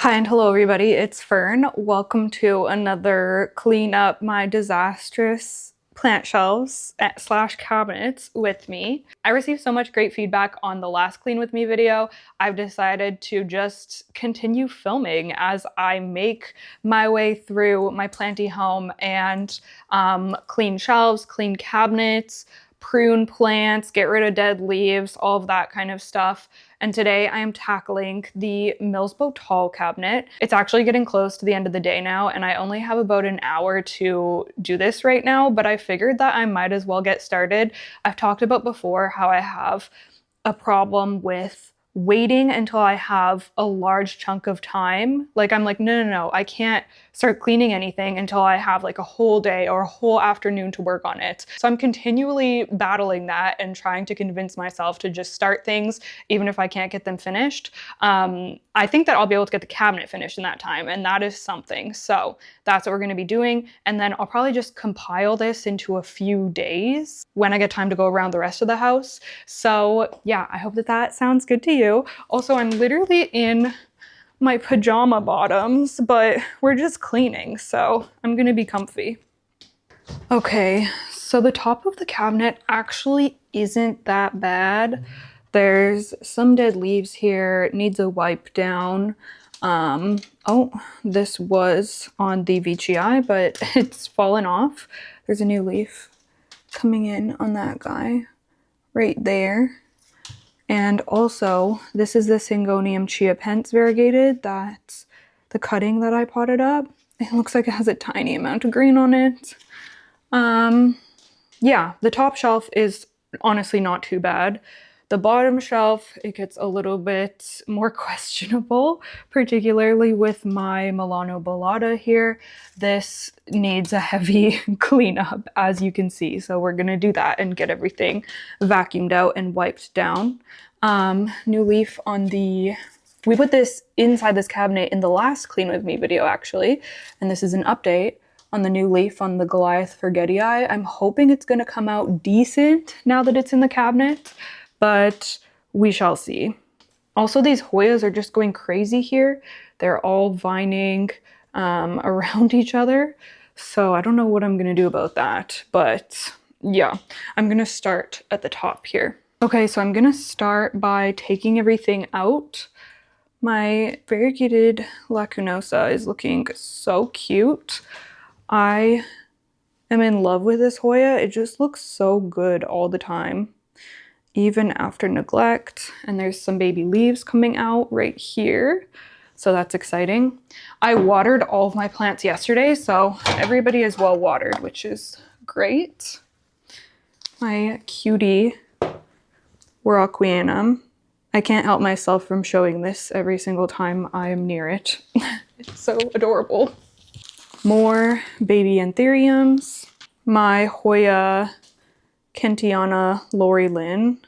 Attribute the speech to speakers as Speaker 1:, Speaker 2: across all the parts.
Speaker 1: Hi and hello everybody, it's Fern. Welcome to another clean up my disastrous plant shelves slash cabinets with me. I received so much great feedback on the last clean with me video. I've decided to just continue filming as I make my way through my planty home and clean shelves, clean cabinets, prune plants, get rid of dead leaves, all of that kind of stuff. And today I am tackling the Millsbo tall cabinet. It's actually getting close to the end of the day now, and I only have about an hour to do this right now, but I figured that I might as well get started. I've talked about before how I have a problem with waiting until I have a large chunk of time. Like I'm like, no, I can't start cleaning anything until I have like a whole day or a whole afternoon to work on it. So I'm continually battling that and trying to convince myself to just start things even if I can't get them finished. I think that I'll be able to get the cabinet finished in that time, and that is something. So that's what we're going to be doing. And then I'll probably just compile this into a few days when I get time to go around the rest of the house. So yeah, I hope that that sounds good to you. Also, I'm literally in my pajama bottoms, but we're just cleaning, so I'm gonna be comfy. Okay, so the top of the cabinet actually isn't that bad. There's some dead leaves here. It needs a wipe down. Oh, this was on the VCI, but it's fallen off. There's a new leaf coming in on that guy right there. And also, this is the Syngonium Chia Pence variegated. That's the cutting that I potted up. It looks like it has a tiny amount of green on it. Yeah, the top shelf is honestly not too bad. The bottom shelf, it gets a little bit more questionable, particularly with my Milano Ballata here. This needs a heavy cleanup, as you can see. So we're gonna do that and get everything vacuumed out and wiped down. New leaf on the... We put this inside this cabinet in the last Clean With Me video, actually. And this is an update on the new leaf on the Goliath Forgetii. I'm hoping it's gonna come out decent now that it's in the cabinet, but we shall see. Also, these Hoyas are just going crazy here. They're all vining around each other. So I don't know what I'm gonna do about that, but yeah, I'm gonna start at the top here. Okay, so I'm gonna start by taking everything out. My variegated lacunosa is looking so cute. I am in love with this Hoya. It just looks so good all the time, even after neglect. And there's some baby leaves coming out right here, so that's exciting. I watered all of my plants yesterday, so everybody is well watered, which is great. My cutie Warocqueanum. I can't help myself from showing this every single time I am near it. It's so adorable. More baby anthuriums. My Hoya Kentiana Lori Lynn.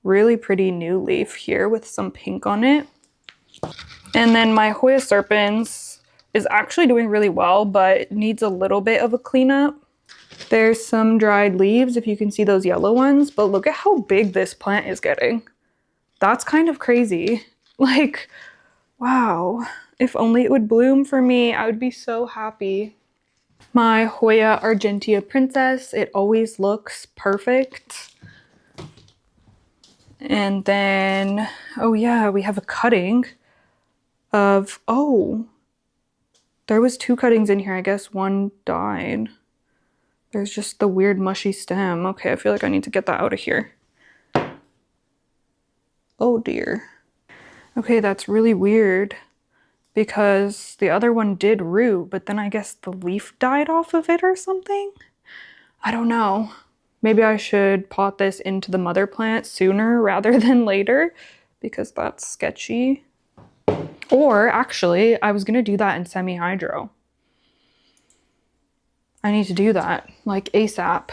Speaker 1: Really pretty new leaf here with some pink on it. And then my Hoya Serpens is actually doing really well, but needs a little bit of a cleanup. There's some dried leaves, if you can see those yellow ones, but look at how big this plant is getting. That's kind of crazy. Like, wow. If only it would bloom for me, I would be so happy. My Hoya Argentea Princess, it always looks perfect. And then, oh yeah, we have a cutting of, oh, there was two cuttings in here. I guess one died. There's just the weird mushy stem. Okay, I feel like I need to get that out of here. Oh dear. Okay, that's really weird because the other one did root, but then I guess the leaf died off of it or something? I don't know. Maybe I should pot this into the mother plant sooner rather than later because that's sketchy. Or actually, I was gonna do that in semi-hydro. I need to do that, like ASAP.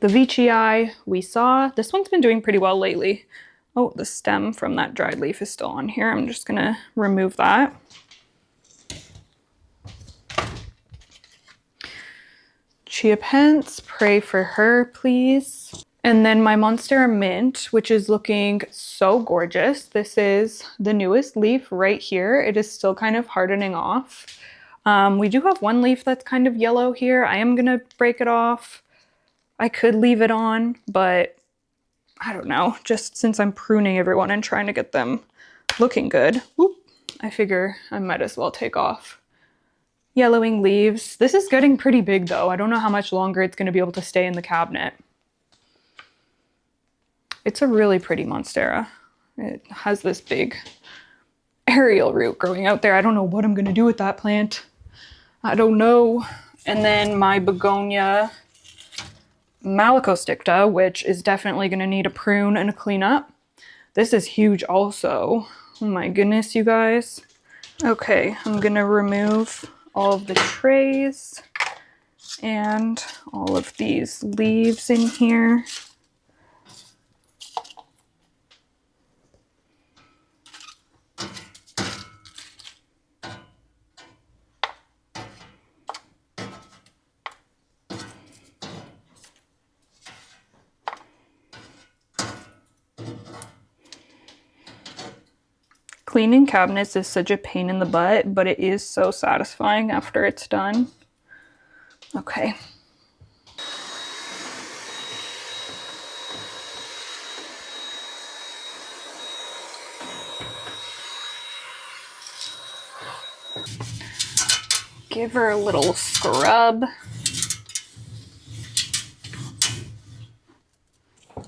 Speaker 1: The VCI we saw, this one's been doing pretty well lately. Oh, the stem from that dried leaf is still on here. I'm just gonna remove that. Chia Pence, pray for her, please. And then my Monstera Mint, which is looking so gorgeous. This is the newest leaf right here. It is still kind of hardening off. We do have one leaf that's kind of yellow here. I am gonna break it off. I could leave it on, but I don't know. Just since I'm pruning everyone and trying to get them looking good, whoop, I figure I might as well take off. Yellowing leaves. This is getting pretty big though. I don't know how much longer it's gonna be able to stay in the cabinet. It's a really pretty Monstera. It has this big aerial root growing out there. I don't know what I'm gonna do with that plant. I don't know. And then my begonia Malacosticta, which is definitely gonna need a prune and a cleanup. This is huge also. Oh my goodness, you guys. Okay, I'm gonna remove all of the trays and all of these leaves in here. Cleaning cabinets is such a pain in the butt, but it is so satisfying after it's done. Okay. Give her a little scrub.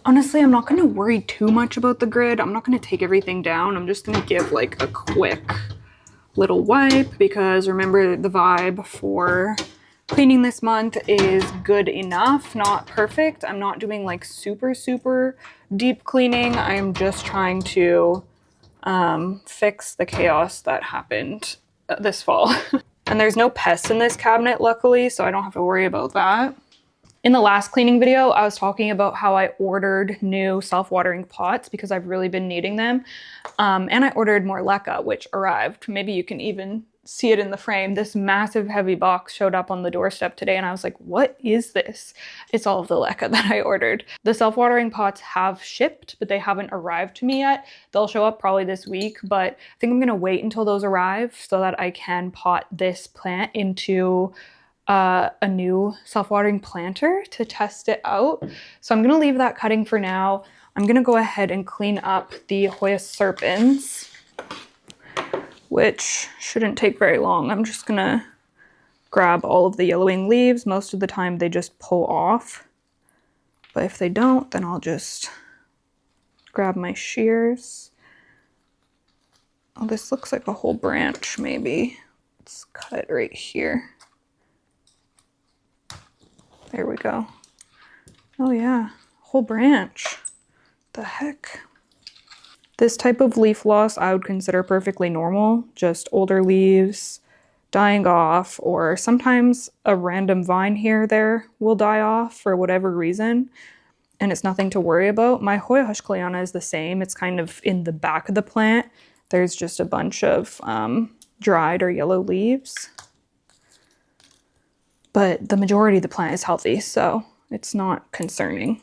Speaker 1: Honestly, I'm not gonna worry too much about the grid. I'm not gonna take everything down. I'm just gonna give like a quick little wipe because remember the vibe for cleaning this month is good enough, not perfect. I'm not doing like super deep cleaning. I'm just trying to fix the chaos that happened this fall. And there's no pests in this cabinet, luckily, so I don't have to worry about that. In the last cleaning video, I was talking about how I ordered new self-watering pots because I've really been needing them. And I ordered more leca, which arrived. Maybe you can even see it in the frame. This massive heavy box showed up on the doorstep today and I was like, what is this? It's all of the leca that I ordered. The self-watering pots have shipped, but they haven't arrived to me yet. They'll show up probably this week, but I think I'm gonna wait until those arrive so that I can pot this plant into a new self-watering planter to test it out. So I'm gonna leave that cutting for now. I'm gonna go ahead and clean up the Hoya serpens, which shouldn't take very long. I'm just gonna grab all of the yellowing leaves. Most of the time they just pull off, but if they don't, then I'll just grab my shears. Oh, this looks like a whole branch maybe. Let's cut right here. There we go. Oh yeah, whole branch. The heck? This type of leaf loss I would consider perfectly normal, just older leaves dying off, or sometimes a random vine here or there will die off for whatever reason, and it's nothing to worry about. My Hoya hushklayana is the same. It's kind of in the back of the plant. There's just a bunch of dried or yellow leaves. But the majority of the plant is healthy, so it's not concerning.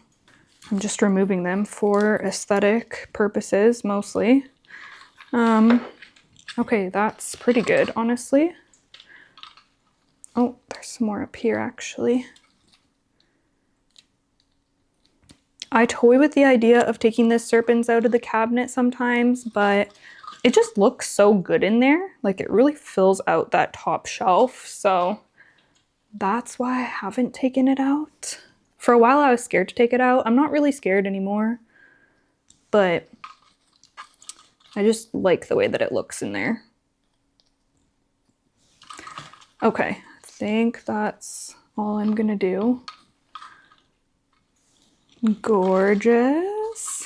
Speaker 1: I'm just removing them for aesthetic purposes, mostly. Okay, that's pretty good, honestly. Oh, there's some more up here, actually. I toy with the idea of taking the serpens out of the cabinet sometimes, but it just looks so good in there. Like, it really fills out that top shelf, so that's why I haven't taken it out. For a while I was scared to take it out. I'm not really scared anymore, but I just like the way that it looks in there. Okay, I think that's all I'm gonna do. Gorgeous.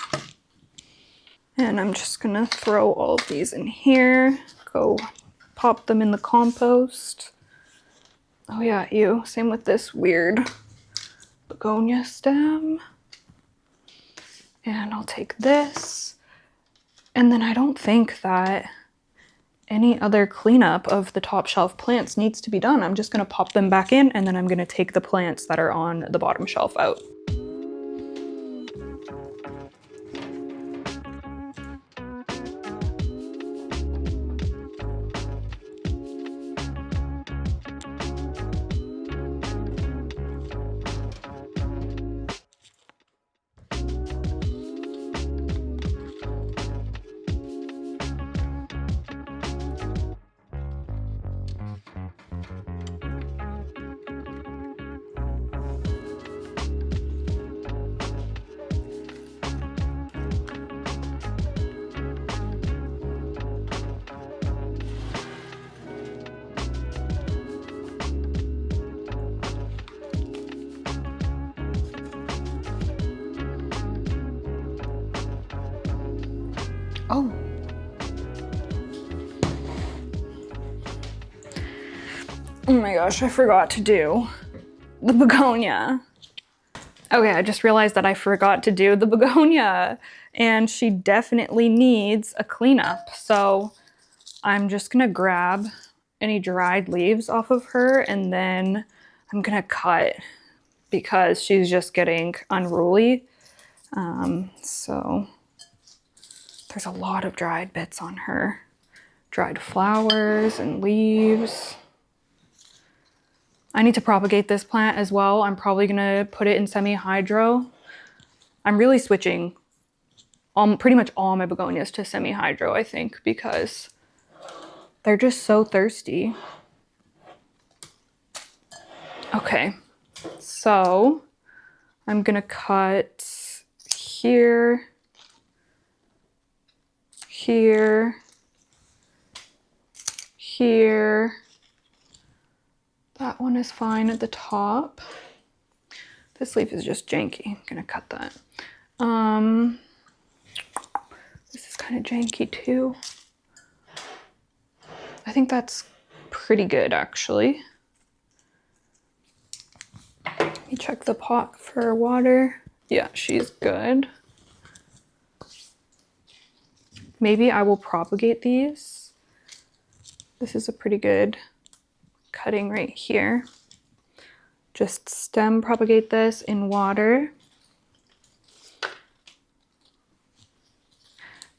Speaker 1: And I'm just gonna throw all of these in here, go pop them in the compost. Oh yeah, ew. Same with this weird begonia stem. And I'll take this. And then I don't think that any other cleanup of the top shelf plants needs to be done. I'm just gonna pop them back in and then I'm gonna take the plants that are on the bottom shelf out. Oh. Oh my gosh, I forgot to do the begonia. Okay, I just realized that I forgot to do the begonia, and she definitely needs a cleanup. So I'm just gonna grab any dried leaves off of her, and then I'm gonna cut because she's just getting unruly. So there's a lot of dried bits on her. Dried flowers and leaves. I need to propagate this plant as well. I'm probably gonna put it in semi-hydro. I'm really switching pretty much all my begonias to semi-hydro, I think, because they're just so thirsty. Okay, so I'm gonna cut here, here, here. That one is fine at the top. This leaf is just janky. I'm gonna cut that. This is kind of janky too. I think that's pretty good actually. Let me check the pot for water. Yeah, she's good. Maybe I will propagate these. This is a pretty good cutting right here. Just stem propagate this in water.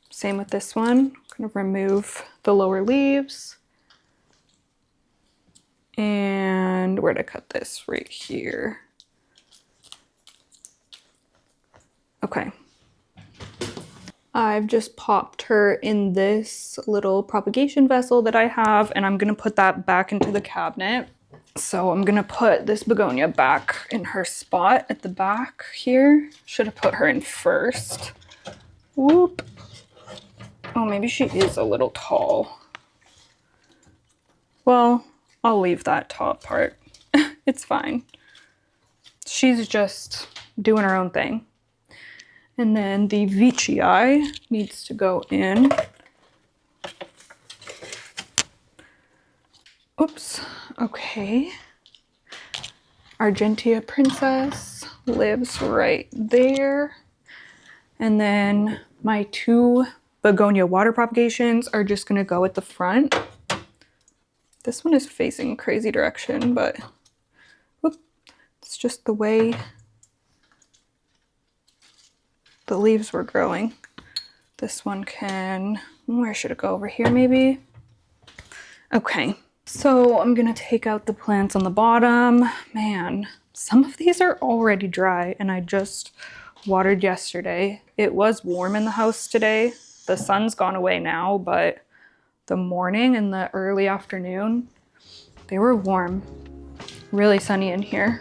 Speaker 1: Same with this one. I'm gonna remove the lower leaves. And where to cut this? Right here. Okay. I've just popped her in this little propagation vessel that I have, and I'm gonna put that back into the cabinet. So I'm gonna put this begonia back in her spot at the back here. Should have put her in first. Whoop. Oh, maybe she is a little tall. Well, I'll leave that top part. It's fine. She's just doing her own thing. And then the Veitchii needs to go in. Oops, okay. Argentea Princess lives right there. And then my two begonia water propagations are just gonna go at the front. This one is facing a crazy direction, but whoop, it's just the way the leaves were growing. This one can, where should it go? Over here maybe? Okay, so I'm gonna take out the plants on the bottom. Man, some of these are already dry and I just watered yesterday. It was warm in the house today. The sun's gone away now, but the morning and the early afternoon, they were warm. Really sunny in here.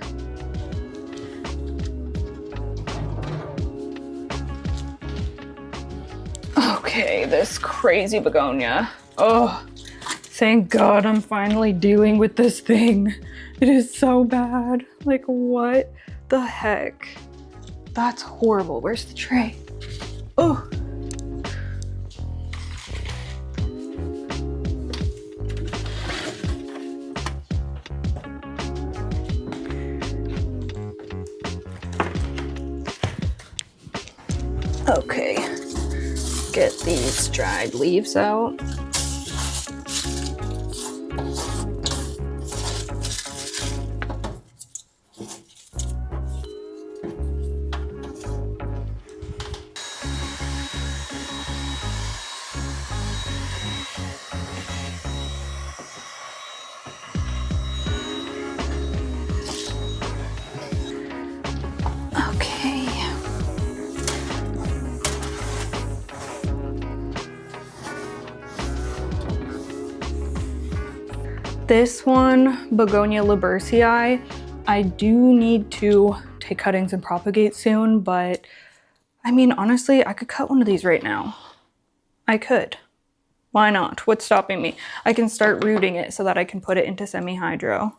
Speaker 1: Okay, this crazy begonia. Oh, thank God I'm finally dealing with this thing. It is so bad. Like, what the heck? That's horrible. Where's the tray? Oh. Okay, get these dried leaves out. This one, Begonia Libercii, I do need to take cuttings and propagate soon, but I mean, honestly, I could cut one of these right now. I could. Why not? What's stopping me? I can start rooting it so that I can put it into semi-hydro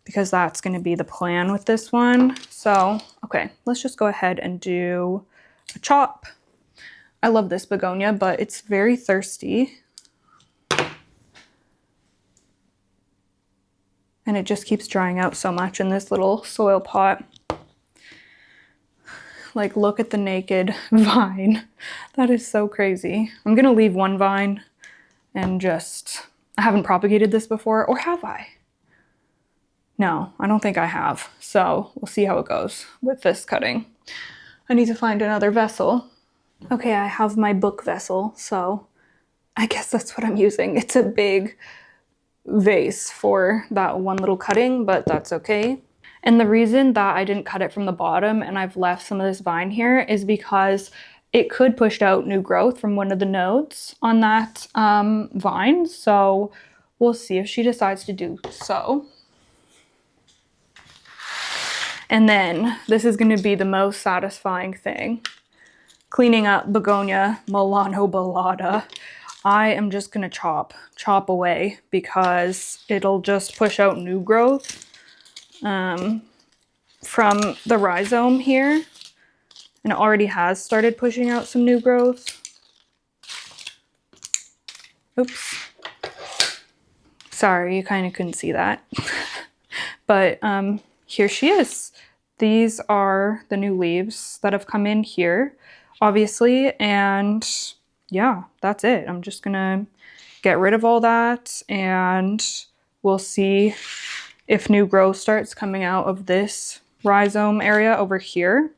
Speaker 1: because that's going to be the plan with this one. So, okay, let's just go ahead and do a chop. I love this begonia, but it's very thirsty. And it just keeps drying out so much in this little soil pot. Like, look at the naked vine. That is so crazy. I'm gonna leave one vine and just, I haven't propagated this before, or have I? No, I don't think I have. So we'll see how it goes with this cutting. I need to find another vessel. Okay, I have my book vessel, so I guess that's what I'm using. It's a big vase for that one little cutting, but that's okay. And the reason that I didn't cut it from the bottom and I've left some of this vine here is because it could push out new growth from one of the nodes on that vine. So we'll see if she decides to do so. And then this is going to be the most satisfying thing. Cleaning up Begonia melanobalata. I am just going to chop away because it'll just push out new growth from the rhizome here. And it already has started pushing out some new growth. Oops. Sorry, you kind of couldn't see that. But here she is. These are the new leaves that have come in here, obviously, and yeah, that's it. I'm just gonna get rid of all that and we'll see if new growth starts coming out of this rhizome area over here.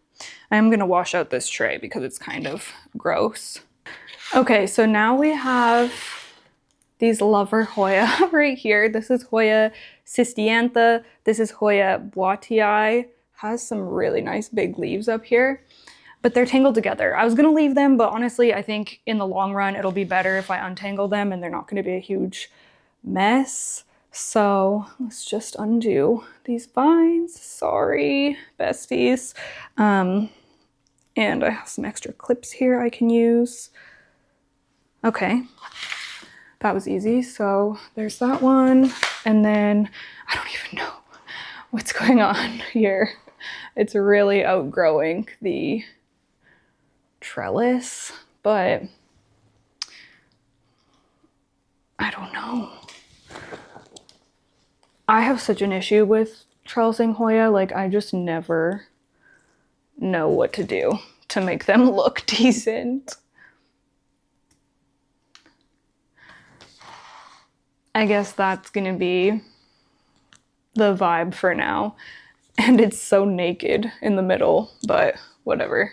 Speaker 1: I'm gonna wash out this tray because it's kind of gross. Okay, so now we have these lover Hoya right here. This is Hoya cystiantha. This is Hoya boitii. Has some really nice big leaves up here, but they're tangled together. I was gonna leave them, but honestly, I think in the long run, it'll be better if I untangle them and they're not gonna be a huge mess. So let's just undo these vines. Sorry, besties. And I have some extra clips here I can use. Okay, that was easy. So there's that one. And then I don't even know what's going on here. It's really outgrowing the trellis, but I don't know. I have such an issue with trellising Hoya. Like, I just never know what to do to make them look decent. I guess that's gonna be the vibe for now. And it's so naked in the middle, but whatever.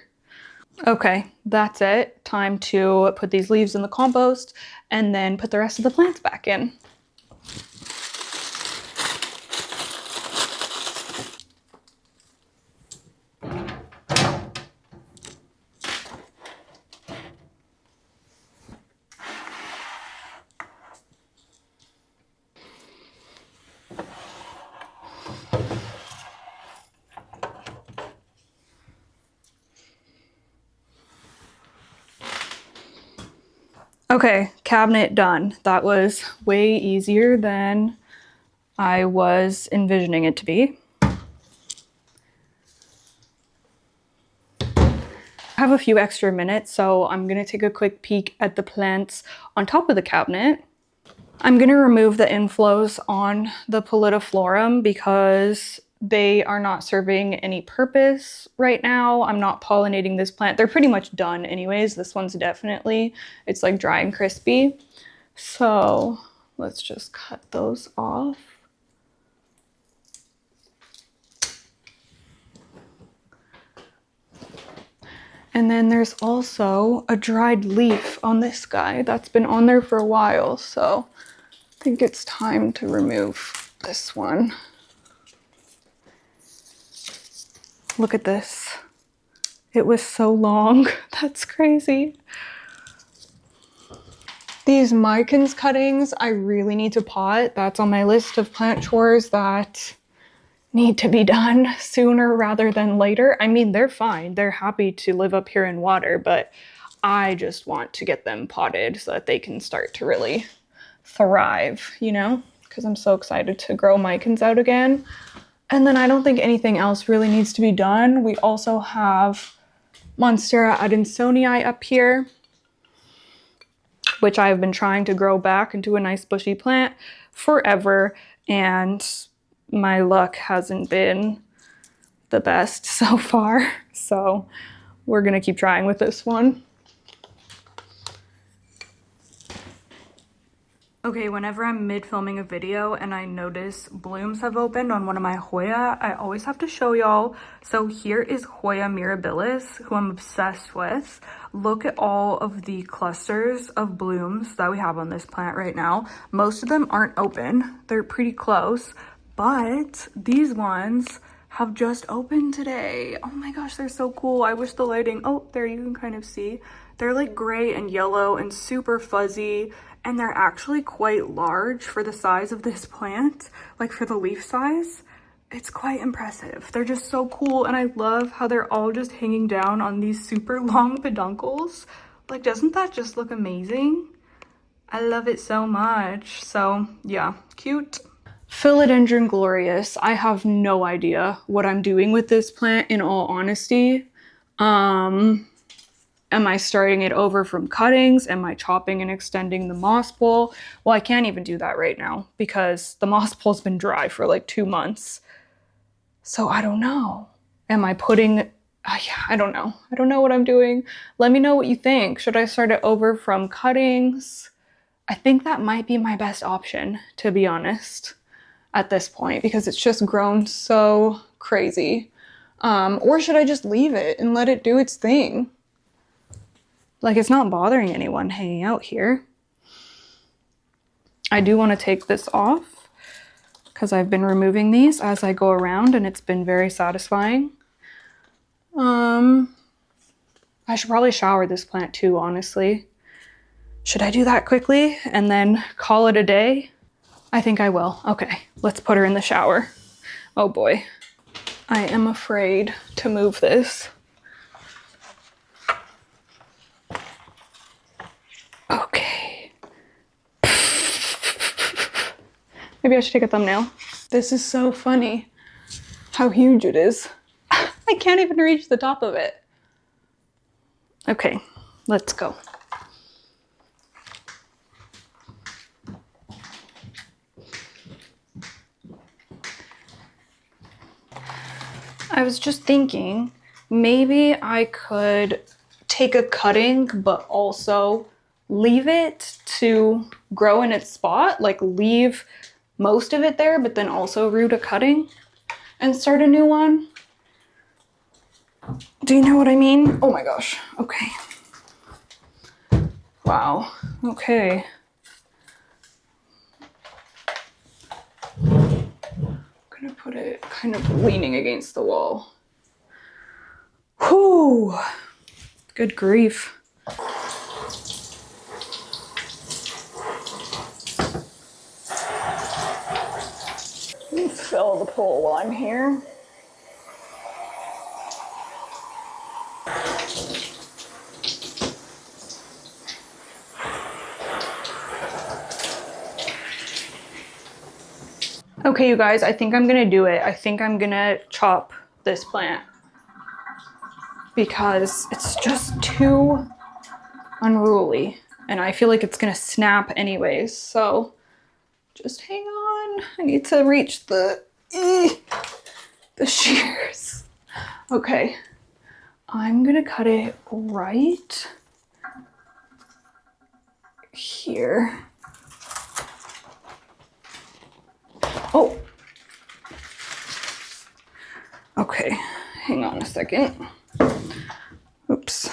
Speaker 1: Okay, that's it. Time to put these leaves in the compost and then put the rest of the plants back in. Okay, cabinet done. That was way easier than I was envisioning it to be. I have a few extra minutes, so I'm gonna take a quick peek at the plants on top of the cabinet. I'm gonna remove the inflows on the Pallidiflorum because they are not serving any purpose right now. I'm not pollinating this plant. They're pretty much done anyways. This one's definitely, it's like dry and crispy. So let's just cut those off. And then there's also a dried leaf on this guy that's been on there for a while. So I think it's time to remove this one. Look at this. It was so long. That's crazy. These Micans cuttings, I really need to pot. That's on my list of plant chores that need to be done sooner rather than later. I mean, they're fine. They're happy to live up here in water, but I just want to get them potted so that they can start to really thrive, you know? Because I'm so excited to grow Micans out again. And then I don't think anything else really needs to be done. We also have Monstera adansonii up here. which I've been trying to grow back into a nice bushy plant forever, and my luck hasn't been the best so far. So we're gonna keep trying with this one. Okay, whenever I'm mid-filming a video and I notice blooms have opened on one of my Hoya, I always have to show y'all. So here is Hoya mirabilis, who I'm obsessed with. Look at all of the clusters of blooms that we have on this plant right now. Most of them aren't open. They're pretty close, but these ones have just opened today. Oh my gosh, they're so cool. I wish the lighting, oh, there you can kind of see. They're like gray and yellow and super fuzzy. And they're actually quite large for the size of this plant, like for the leaf size. It's quite impressive. They're just so cool, and I love how they're all just hanging down on these super long peduncles. Like, doesn't that just look amazing? I love it so much. So yeah, cute. Philodendron glorious. I have no idea what I'm doing with this plant, in all honesty. Am I starting it over from cuttings? Am I chopping and extending the moss pole? Well, I can't even do that right now because the moss pole's been dry for like 2 months. So I don't know. Am I putting, yeah, I don't know. I don't know what I'm doing. Let me know what you think. Should I start it over from cuttings? I think that might be my best option, to be honest, at this point, because it's just grown so crazy. Or should I just leave it and let it do its thing? Like, it's not bothering anyone hanging out here. I do want to take this off because I've been removing these as I go around, and it's been very satisfying. I should probably shower this plant too, honestly. Should I do that quickly and then call it a day? I think I will. Okay, let's put her in the shower. Oh boy. I am afraid to move this. Okay. Maybe I should take a thumbnail. This is so funny how huge it is. I can't even reach the top of it. Okay, let's go. I was just thinking, maybe I could take a cutting, but also leave it to grow in its spot, like leave most of it there, but then also root a cutting and start a new one. Do you know what I mean? Oh my gosh, okay. Wow, okay. I'm gonna put it kind of leaning against the wall. Whew, good grief. Let me fill the pool while I'm here. Okay, you guys, I think I'm gonna do it. I think I'm gonna chop this plant because it's just too unruly and I feel like it's gonna snap anyways. So just hang on. I need to reach the shears. Okay, I'm gonna cut it right here. Oh, okay, hang on a second. Oops.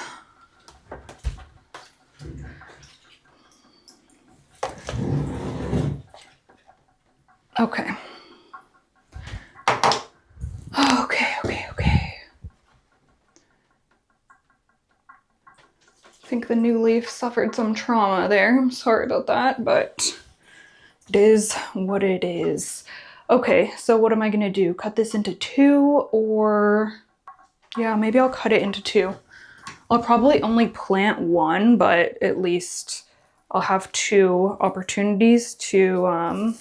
Speaker 1: Okay. Okay. I think the new leaf suffered some trauma there. I'm sorry about that, but it is what it is. Okay, so what am I gonna do? Cut this into 2, or yeah, maybe I'll cut it into 2. I'll probably only plant 1, but at least I'll have 2 opportunities to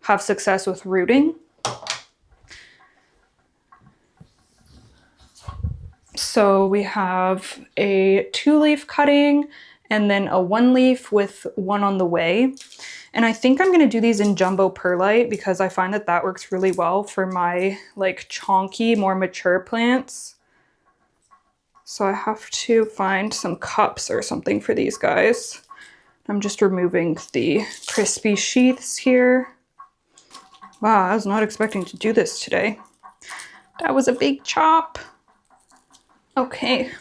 Speaker 1: have success with rooting. So we have a 2-leaf cutting and then a 1 leaf with 1 on the way. And I think I'm gonna do these in jumbo perlite because I find that that works really well for my like chonky, more mature plants. So I have to find some cups or something for these guys. I'm just removing the crispy sheaths here. Wow, I was not expecting to do this today. That was a big chop. Okay.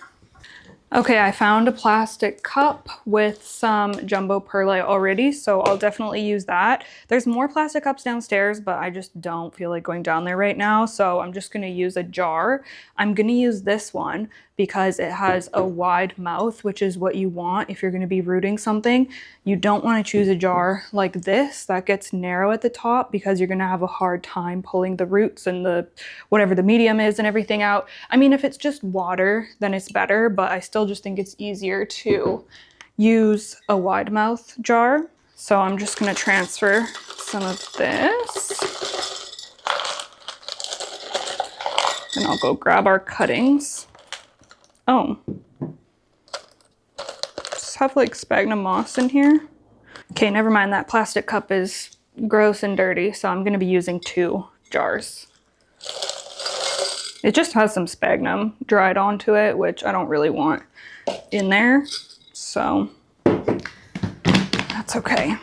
Speaker 1: Okay, I found a plastic cup with some jumbo perlite already, so I'll definitely use that. There's more plastic cups downstairs, but I just don't feel like going down there right now, so I'm just gonna use a jar. I'm gonna use this one because it has a wide mouth, which is what you want if you're gonna be rooting something. You don't wanna choose a jar like this that gets narrow at the top because you're gonna have a hard time pulling the roots and the whatever the medium is and everything out. I mean, if it's just water, then it's better, but I still just think it's easier to use a wide mouth jar. So I'm just gonna transfer some of this. And I'll go grab our cuttings. Oh, just have like sphagnum moss in here. Okay, never mind, that plastic cup is gross and dirty, so I'm gonna be using 2 jars. It just has some sphagnum dried onto it, which I don't really want in there, so that's okay.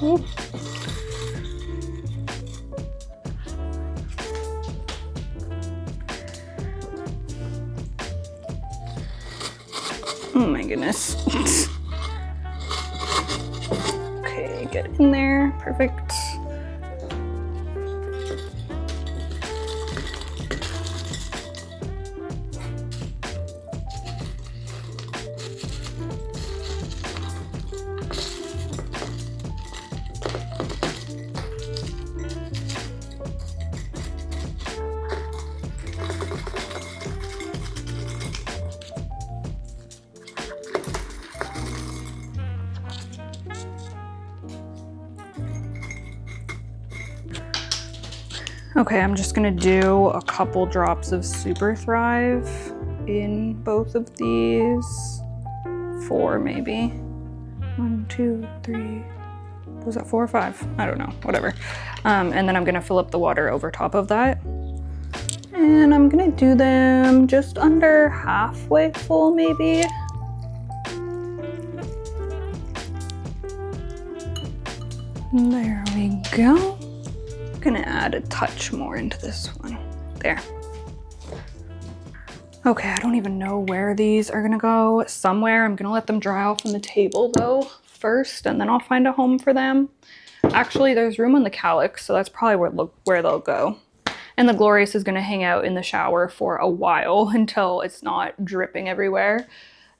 Speaker 1: Ooh. Oh my goodness. Okay, get in there. Perfect. Okay, I'm just gonna do a couple drops of Super Thrive in both of these. 4 maybe. 1, 2, 3. Was that 4 or 5? I don't know, whatever. And then I'm gonna fill up the water over top of that. And I'm gonna do them just under halfway full maybe. There we go. I'm gonna add a touch more into this one. There. Okay, I don't even know where these are gonna go. Somewhere. I'm gonna let them dry off on the table though first, and then I'll find a home for them. Actually, there's room on the calyx, so that's probably where they'll go. And the Glorious is gonna hang out in the shower for a while until it's not dripping everywhere.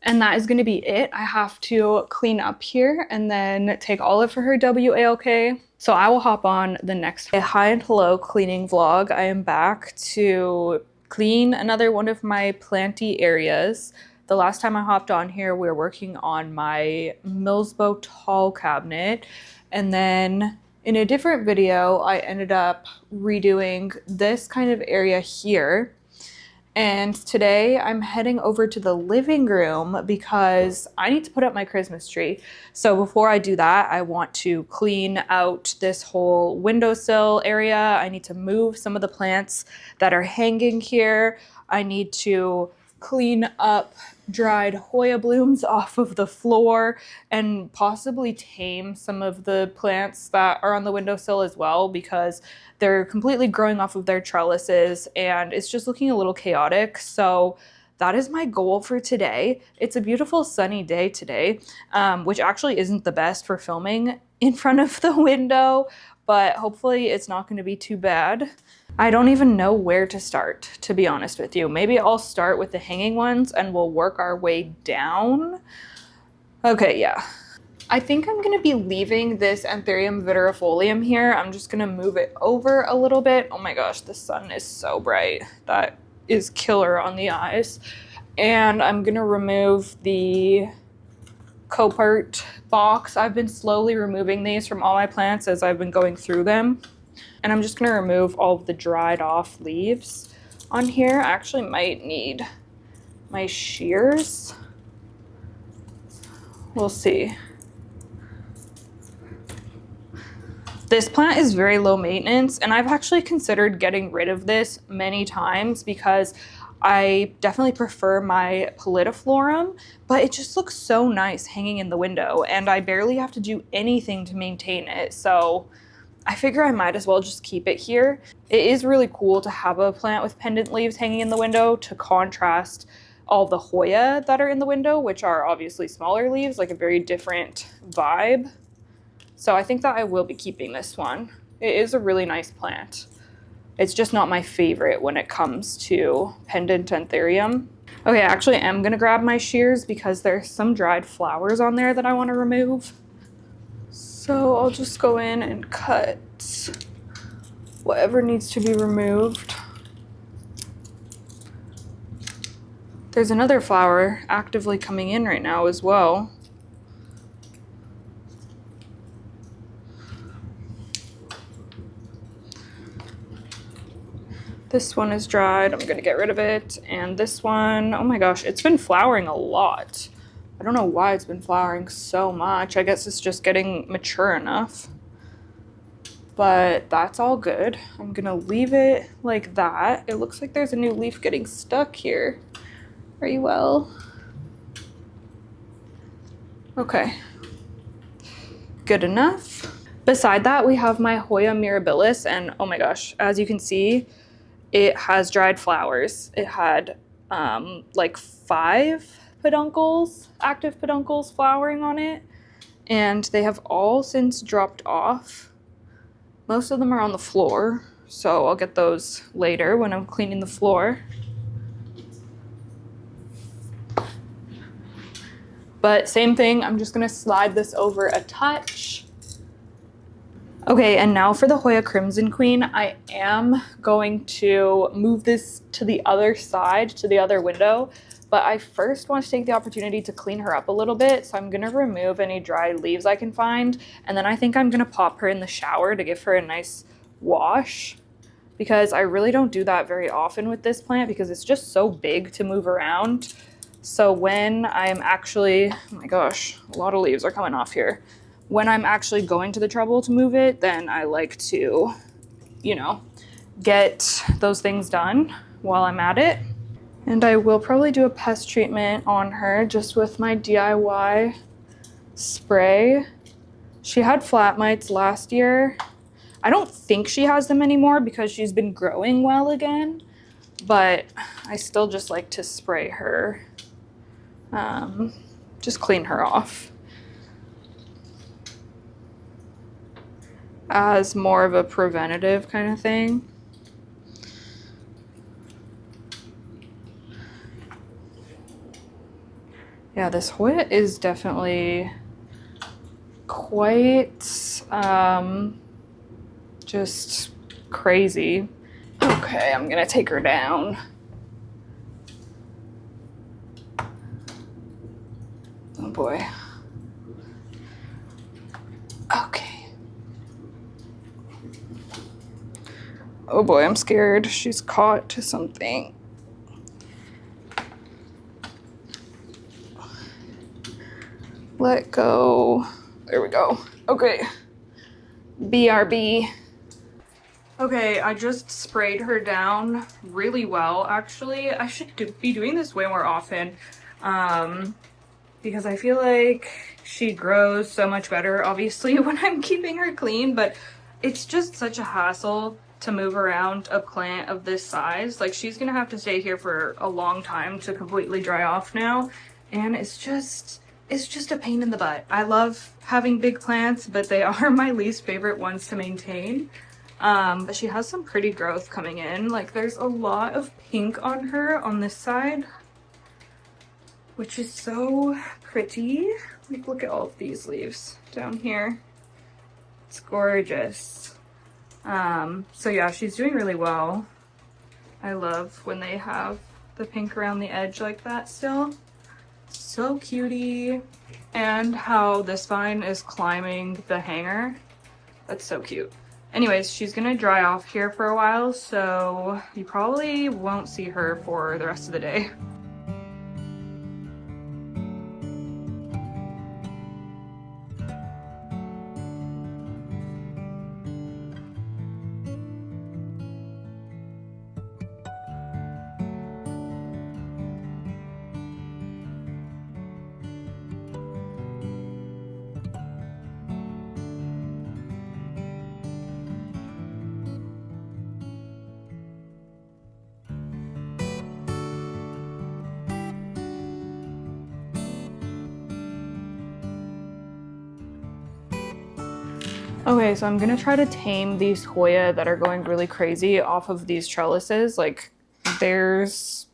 Speaker 1: And that is gonna be it. I have to clean up here and then take Olive for her WALK. So I will hop on the next hi and hello cleaning vlog. I am back to clean another one of my planty areas. The last time I hopped on here, we were working on my Millsbow tall cabinet. And then in a different video, I ended up redoing this kind of area here. And today I'm heading over to the living room because I need to put up my Christmas tree. So before I do that, I want to clean out this whole windowsill area. I need to move some of the plants that are hanging here. I need to clean up dried Hoya blooms off of the floor and possibly tame some of the plants that are on the windowsill as well because they're completely growing off of their trellises and it's just looking a little chaotic. So that is my goal for today. It's a beautiful sunny day today, which actually isn't the best for filming in front of the window, but hopefully it's not going to be too bad. I don't even know where to start, to be honest with you. Maybe I'll start with the hanging ones and we'll work our way down. Okay, yeah. I think I'm gonna be leaving this Anthurium viridifolium here. I'm just gonna move it over a little bit. Oh my gosh, the sun is so bright. That is killer on the eyes. And I'm gonna remove the copert box. I've been slowly removing these from all my plants as I've been going through them. And I'm just gonna remove all of the dried off leaves on here. I actually might need my shears. We'll see. This plant is very low maintenance, and I've actually considered getting rid of this many times because I definitely prefer my Pallidiflorum, but it just looks so nice hanging in the window, and I barely have to do anything to maintain it, so I figure I might as well just keep it here. It is really cool to have a plant with pendant leaves hanging in the window to contrast all the Hoya that are in the window, which are obviously smaller leaves, like a very different vibe. So I think that I will be keeping this one. It is a really nice plant. It's just not my favorite when it comes to pendant Anthurium. Okay, I actually am gonna grab my shears because there's some dried flowers on there that I wanna remove. So I'll just go in and cut whatever needs to be removed. There's another flower actively coming in right now as well. This one is dried, I'm gonna get rid of it. And this one, oh my gosh, it's been flowering a lot. I don't know why it's been flowering so much. I guess it's just getting mature enough. But that's all good. I'm gonna leave it like that. It looks like there's a new leaf getting stuck here. Very well. Okay, good enough. Beside that, we have my Hoya mirabilis, and oh my gosh, as you can see, it has dried flowers. It had like 5 peduncles, active peduncles flowering on it, and they have all since dropped off. Most of them are on the floor, so I'll get those later when I'm cleaning the floor. But same thing, I'm just gonna slide this over a touch. Okay, and now for the Hoya Crimson Queen, I am going to move this to the other side, to the other window, but I first want to take the opportunity to clean her up a little bit, so I'm gonna remove any dry leaves I can find, and then I think I'm gonna pop her in the shower to give her a nice wash, because I really don't do that very often with this plant because it's just so big to move around. So when I'm actually, oh my gosh, a lot of leaves are coming off here. When I'm actually going to the trouble to move it, then I like to, you know, get those things done while I'm at it. And I will probably do a pest treatment on her just with my DIY spray. She had flat mites last year. I don't think she has them anymore because she's been growing well again, but I still just like to spray her, just clean her off, as more of a preventative kind of thing. Yeah, this Hoya is definitely quite just crazy. Okay, I'm gonna take her down. Oh boy. Okay. Oh boy, I'm scared. She's caught to something. Let go. There we go. Okay. BRB. Okay, I just sprayed her down really well, actually. I should be doing this way more often, because I feel like she grows so much better, obviously, when I'm keeping her clean, but it's just such a hassle to move around a plant of this size. Like, she's gonna have to stay here for a long time to completely dry off now, and it's just a pain in the butt. I love having big plants, but they are my least favorite ones to maintain. But she has some pretty growth coming in. Like, there's a lot of pink on her on this side, which is so pretty. Like, look at all of these leaves down here. It's gorgeous. So yeah, she's doing really well. I love when they have the pink around the edge like that still. So cutie. And how this vine is climbing the hanger. That's so cute. Anyways, she's gonna dry off here for a while, so you probably won't see her for the rest of the day. Okay, so I'm gonna try to tame these Hoya that are going really crazy off of these trellises. Like, there's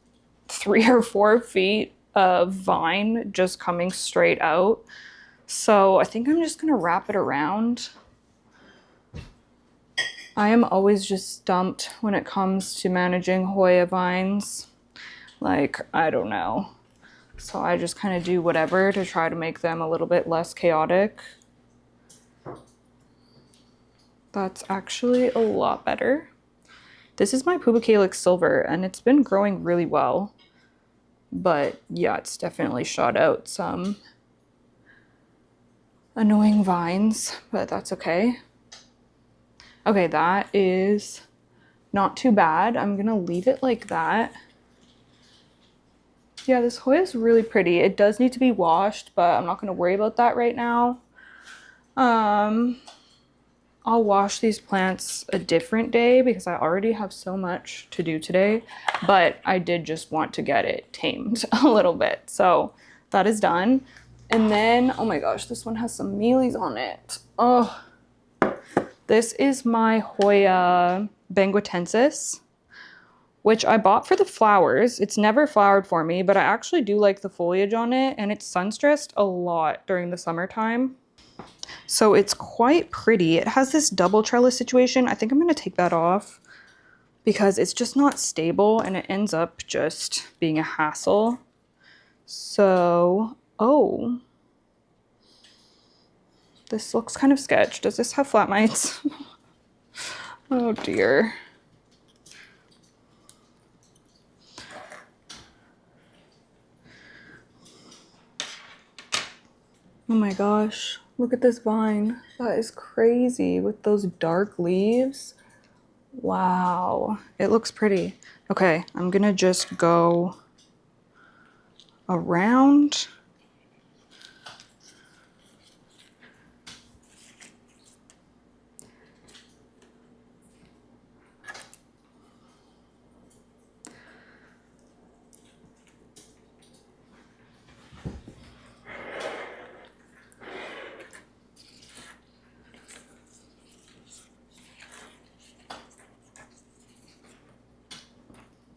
Speaker 1: 3 or 4 feet of vine just coming straight out. So I think I'm just gonna wrap it around. I am always just stumped when it comes to managing Hoya vines. Like, I don't know. So I just kind of do whatever to try to make them a little bit less chaotic. That's actually a lot better. This is my Pubicalyx silver, and it's been growing really well. But yeah, it's definitely shot out some annoying vines, but that's okay. Okay, that is not too bad. I'm gonna leave it like that. Yeah, this Hoya is really pretty. It does need to be washed, but I'm not gonna worry about that right now. I'll wash these plants a different day because I already have so much to do today, but I did just want to get it tamed a little bit. So that is done. And then, oh my gosh, this one has some mealies on it. Oh, this is my Hoya Benguitensis, which I bought for the flowers. It's never flowered for me, but I actually do like the foliage on it, and it's sun stressed a lot during the summertime. So it's quite pretty. It has this double trellis situation. I think I'm going to take that off because it's just not stable and it ends up just being a hassle. So, oh, this looks kind of sketch. Does this have flat mites? Oh dear. Oh my gosh. Look at this vine. That is crazy with those dark leaves. Wow. It looks pretty. Okay, I'm gonna just go around.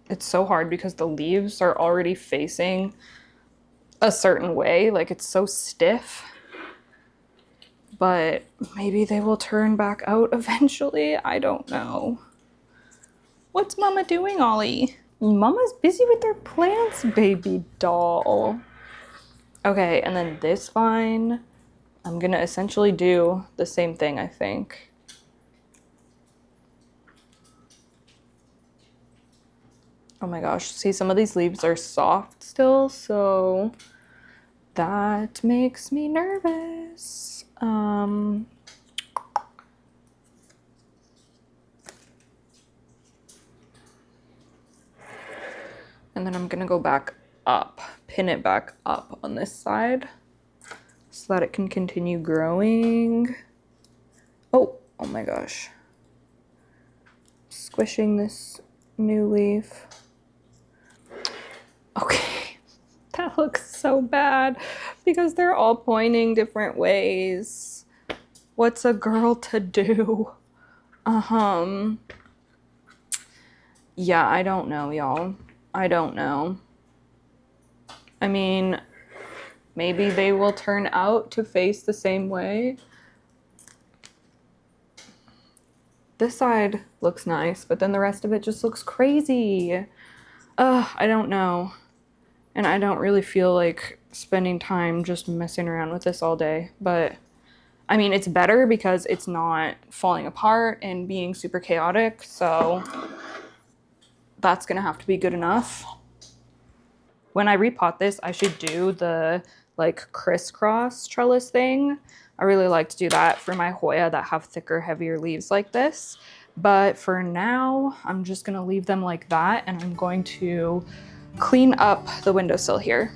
Speaker 1: It's so hard because the leaves are already facing a certain way. Like, it's so stiff. But maybe they will turn back out eventually. I don't know. What's Mama doing, Ollie? Mama's busy with her plants, baby doll. Okay, and then this vine, I'm gonna essentially do the same thing, I think. Oh my gosh, see, some of these leaves are soft still, so that makes me nervous. And then I'm gonna go back up, pin it back up on this side so that it can continue growing. Oh my gosh. Squishing this new leaf. Okay, that looks so bad because they're all pointing different ways. What's a girl to do? Yeah, I don't know, y'all. I don't know. I mean, maybe they will turn out to face the same way. This side looks nice, but then the rest of it just looks crazy. I don't know. And I don't really feel like spending time just messing around with this all day. But I mean, it's better because it's not falling apart and being super chaotic. So that's gonna have to be good enough. When I repot this, I should do the like crisscross trellis thing. I really like to do that for my Hoya that have thicker, heavier leaves like this. But for now, I'm just gonna leave them like that, and I'm going to clean up the windowsill here.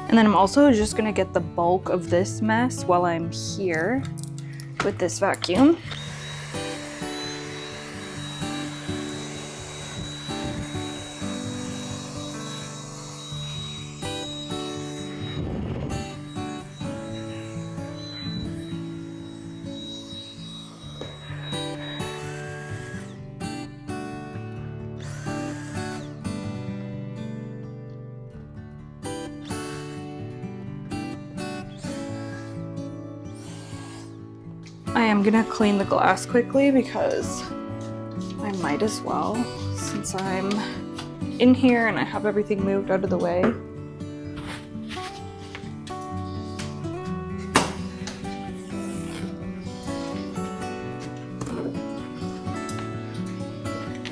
Speaker 1: And then I'm also just gonna get the bulk of this mess while I'm here with this vacuum. I am gonna clean the glass quickly because I might as well, since I'm in here and I have everything moved out of the way.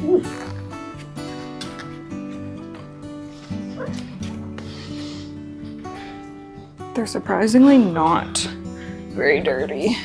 Speaker 1: Ooh. They're surprisingly not very dirty.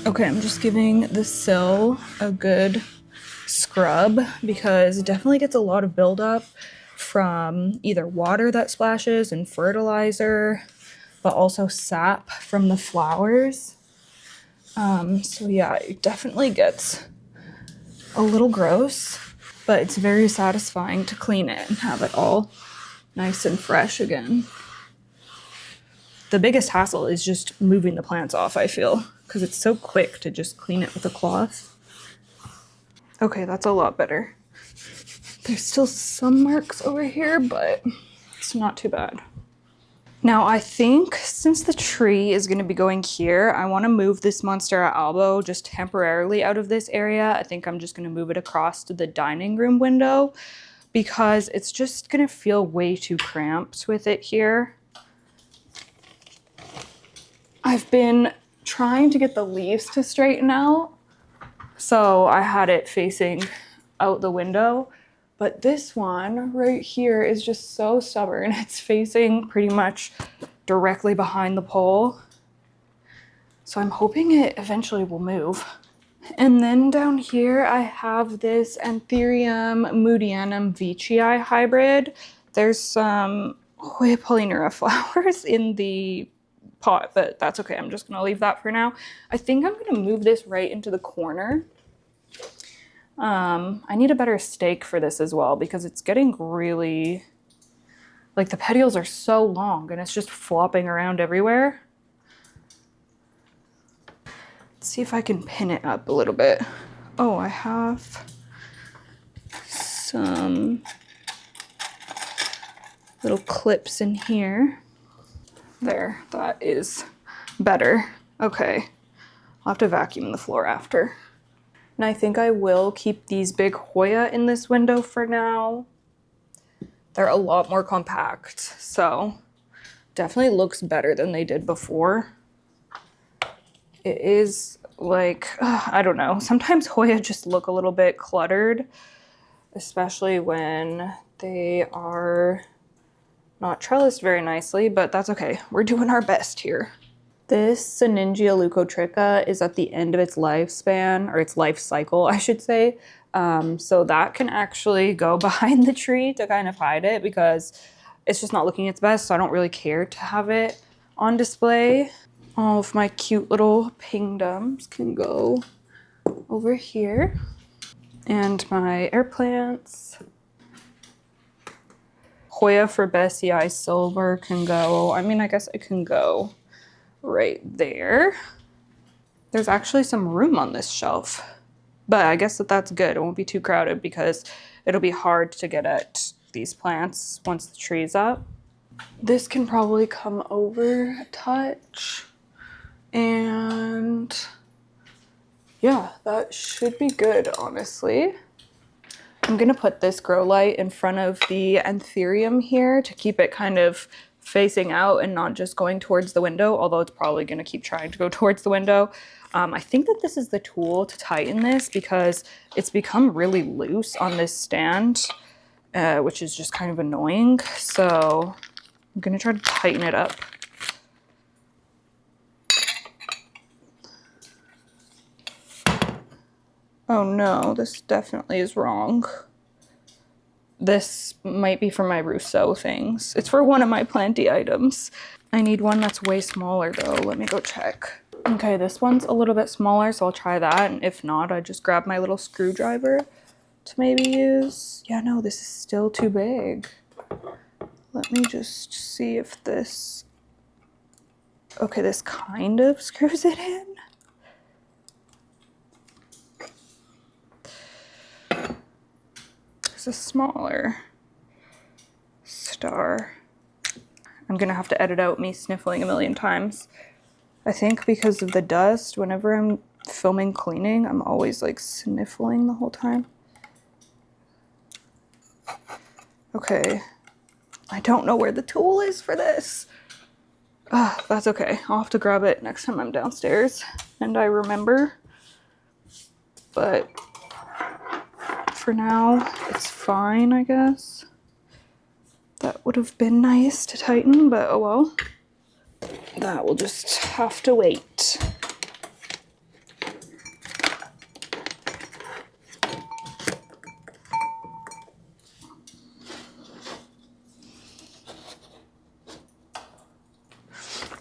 Speaker 1: Okay, I'm just giving the sill a good scrub because it definitely gets a lot of buildup from either water that splashes and fertilizer, but also sap from the flowers. So yeah, it definitely gets a little gross, but it's very satisfying to clean it and have it all nice and fresh again. The biggest hassle is just moving the plants off, I feel, because it's so quick to just clean it with a cloth. Okay, that's a lot better. There's still some marks over here, but it's not too bad. Now I think since the tree is gonna be going here, I wanna move this Monstera albo just temporarily out of this area. I think I'm just gonna move it across to the dining room window because it's just gonna feel way too cramped with it here. I've been trying to get the leaves to straighten out, so I had it facing out the window, but this one right here is just so stubborn. It's facing pretty much directly behind the pole, so I'm hoping it eventually will move. And then down here I have this Anthurium moodianum veitchii hybrid. There's some Hoya polyneura flowers in the pot, but that's okay. I'm just gonna leave that for now. I think I'm gonna move this right into the corner. I need a better stake for this as well because it's getting really, like the petioles are so long and it's just flopping around everywhere. Let's see if I can pin it up a little bit. Oh, I have some little clips in here. There, that is better. Okay, I'll have to vacuum the floor after. And I think I will keep these big Hoya in this window for now. They're a lot more compact, so definitely looks better than they did before. It is like, I don't know. Sometimes Hoya just look a little bit cluttered, especially when they are not trellised very nicely, but that's okay. We're doing our best here. This Syningia leucotricha is at the end of its lifespan, or its life cycle, I should say. So that can actually go behind the tree to kind of hide it because it's just not looking its best. So I don't really care to have it on display. All of my cute little pingdums can go over here. And my air plants. Hoya for Bessie Silver can go, I mean, I guess it can go right there. There's actually some room on this shelf, but I guess that's good. It won't be too crowded because it'll be hard to get at these plants once the tree's up. This can probably come over a touch, and yeah, that should be good, honestly. I'm gonna put this grow light in front of the anthurium here to keep it kind of facing out and not just going towards the window, although it's probably gonna keep trying to go towards the window. I think that this is the tool to tighten this because it's become really loose on this stand, which is just kind of annoying. So I'm gonna try to tighten it up. Oh no, this definitely is wrong. This might be for my Rousseau things. It's for one of my Planty items. I need one that's way smaller though. Let me go check. Okay, this one's a little bit smaller, so I'll try that. And if not, I just grab my little screwdriver to maybe use. Yeah, no, this is still too big. Let me just see if this... Okay, this kind of screws it in. There's a smaller star. I'm gonna have to edit out me sniffling a million times. I think because of the dust, whenever I'm filming cleaning, I'm always like sniffling the whole time. Okay, I don't know where the tool is for this. That's okay. I'll have to grab it next time I'm downstairs and I remember. But for now, it's fine, I guess. That would have been nice to tighten, but oh well. That will just have to wait.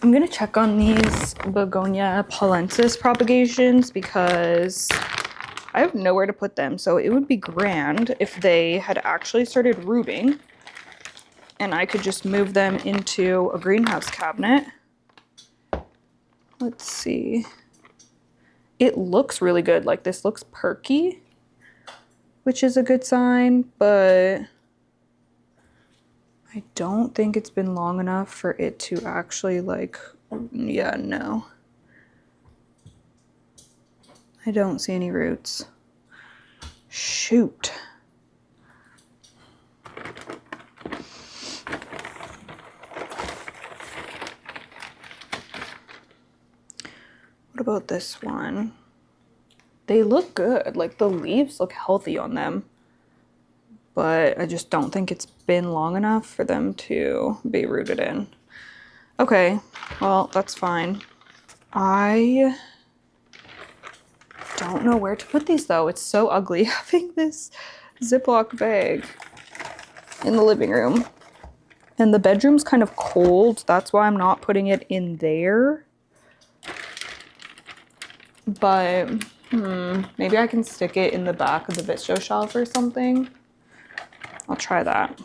Speaker 1: I'm gonna check on these Begonia palensis propagations because I have nowhere to put them. So it would be grand if they had actually started rooting and I could just move them into a greenhouse cabinet. Let's see. It looks really good. Like this looks perky, which is a good sign, but I don't think it's been long enough for it to actually like, yeah, no. I don't see any roots. Shoot. What about this one? They look good. Like the leaves look healthy on them, but I just don't think it's been long enough for them to be rooted in. Okay, well, that's fine. I don't know where to put these though. It's so ugly having this Ziploc bag in the living room. And the bedroom's kind of cold. That's why I'm not putting it in there. But maybe I can stick it in the back of the Visto shelf or something. I'll try that.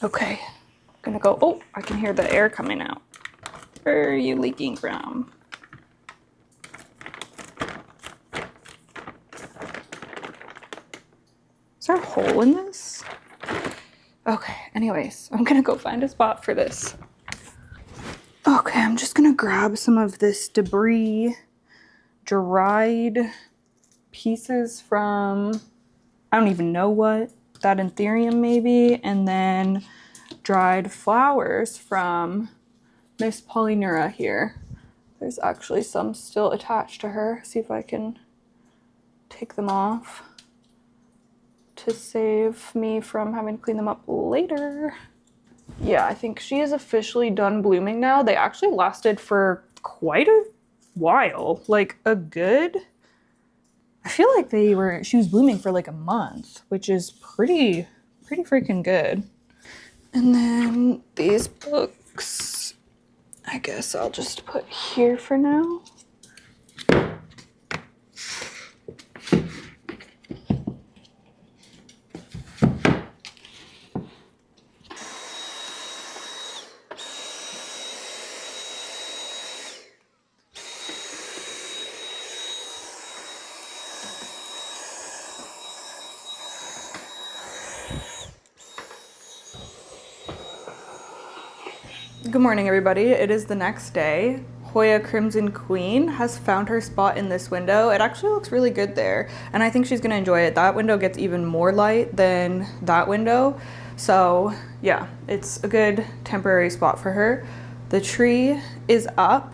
Speaker 1: Okay, I'm gonna go. Oh, I can hear the air coming out. Where are you leaking from? Is there a hole in this? Okay, anyways, I'm gonna go find a spot for this. Okay, I'm just gonna grab some of this debris, dried pieces from, I don't even know what, that anthurium maybe, and then dried flowers from Miss Polynura here. There's actually some still attached to her. See if I can take them off to save me from having to clean them up later. Yeah, I think she is officially done blooming now. They actually lasted for quite a while, like a good, I feel like she was blooming for like a month, which is pretty freaking good. And then these books, I guess I'll just put here for now. Good morning, everybody. It is the next day. Hoya Crimson Queen has found her spot in this window. It actually looks really good there, and I think she's gonna enjoy it. That window gets even more light than that window. So yeah, it's a good temporary spot for her. The tree is up,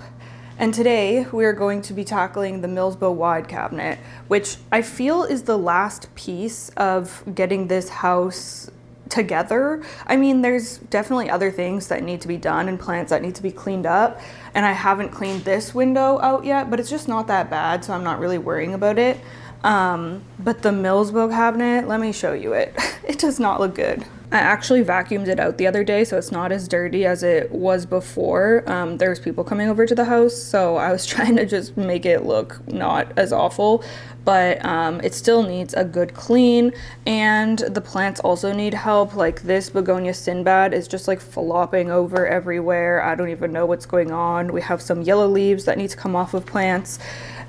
Speaker 1: and today we are going to be tackling the Millsbow wide cabinet, which I feel is the last piece of getting this house together. I mean, there's definitely other things that need to be done and plants that need to be cleaned up, and I haven't cleaned this window out yet, but it's just not that bad, so I'm not really worrying about it. But the Millsbow cabinet, let me show you it. It does not look good. I actually vacuumed it out the other day, so it's not as dirty as it was before. There's people coming over to the house, so I was trying to just make it look not as awful, but it still needs a good clean, and the plants also need help. Like this begonia Sinbad is just like flopping over everywhere. I don't even know what's going on. We have some yellow leaves that need to come off of plants.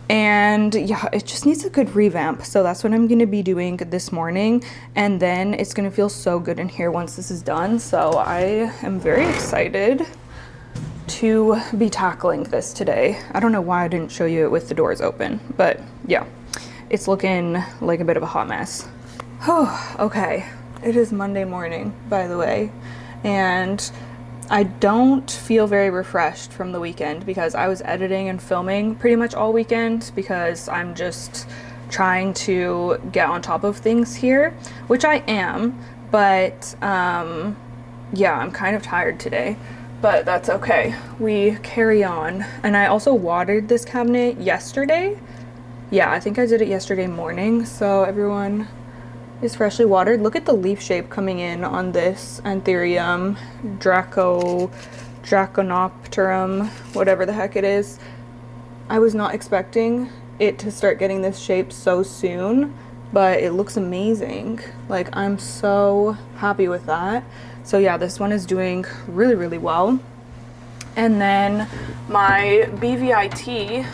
Speaker 1: And yeah, it just needs a good revamp. So that's what I'm going to be doing this morning. And then it's going to feel so good in here once this is done. So I am very excited to be tackling this today. I don't know why I didn't show you it with the doors open, but yeah, it's looking like a bit of a hot mess. Oh, okay. It is Monday morning, by the way. And I don't feel very refreshed from the weekend because I was editing and filming pretty much all weekend because I'm just trying to get on top of things here, which I am, but yeah, I'm kind of tired today, but that's okay. We carry on. And I also watered this cabinet yesterday. Yeah, I think I did it yesterday morning, so everyone is freshly watered. Look at the leaf shape coming in on this Anthurium Draconopterum, whatever the heck it is. I was not expecting it to start getting this shape so soon, but it looks amazing. Like, I'm so happy with that. So yeah, this one is doing really well. And then my BVIT,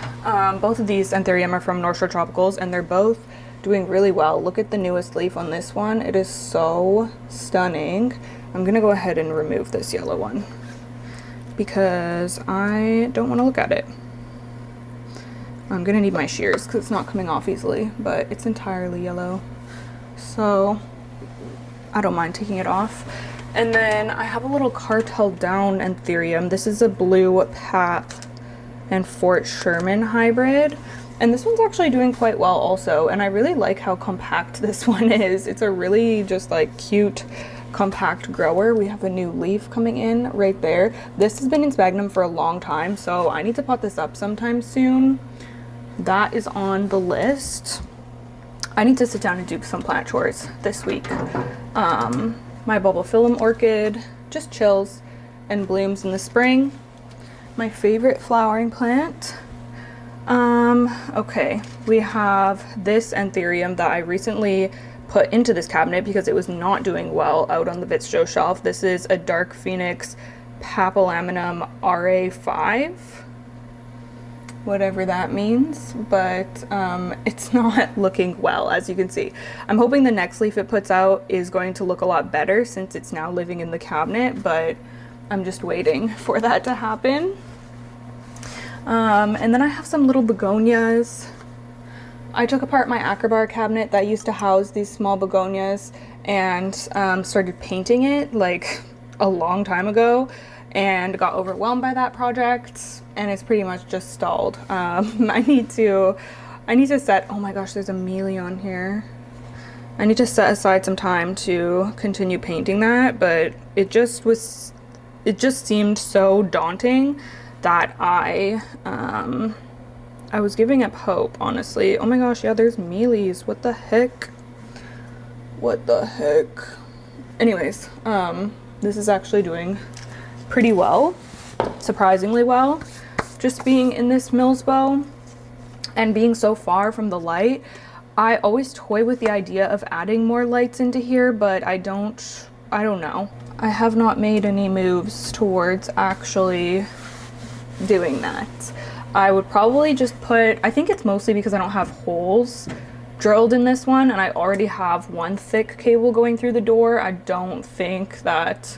Speaker 1: both of these Anthurium are from North Shore Tropicals, and they're both doing really well. Look at the newest leaf on this one. It is so stunning. I'm gonna go ahead and remove this yellow one because I don't want to look at it. I'm gonna need my shears because it's not coming off easily, but it's entirely yellow, so I don't mind taking it off. And then I have a little Cartel Down Anthurium. This is a blue Pap and Fort Sherman hybrid. And this one's actually doing quite well also, and I really like how compact this one is. It's a really just like cute, compact grower. We have a new leaf coming in right there. This has been in sphagnum for a long time, so I need to pot this up sometime soon. That is on the list. I need to sit down and do some plant chores this week. My Bulbophyllum orchid just chills and blooms in the spring. My favorite flowering plant. Okay, we have this Anthurium that I recently put into this cabinet because it was not doing well out on the Vitsto shelf. This is a Dark Phoenix Papillaminum RA5, whatever that means, but it's not looking well, as you can see. I'm hoping the next leaf it puts out is going to look a lot better since it's now living in the cabinet, but I'm just waiting for that to happen. And then I have some little begonias. I took apart my Acrobar cabinet that used to house these small begonias and started painting it. Like, a long time ago and got overwhelmed by that project, and it's pretty much just stalled. I need to set, oh my gosh, there's a mealy on here. I need to set aside some time to continue painting that, but it just seemed so daunting that I was giving up hope, honestly. Oh my gosh, yeah, there's mealies. What the heck? What the heck? Anyways, this is actually doing pretty well, surprisingly well. Just being in this Millsbow and being so far from the light, I always toy with the idea of adding more lights into here, but I don't know. I have not made any moves towards actually doing that. I would probably just put, I think it's mostly because I don't have holes drilled in this one and I already have one thick cable going through the door. I don't think that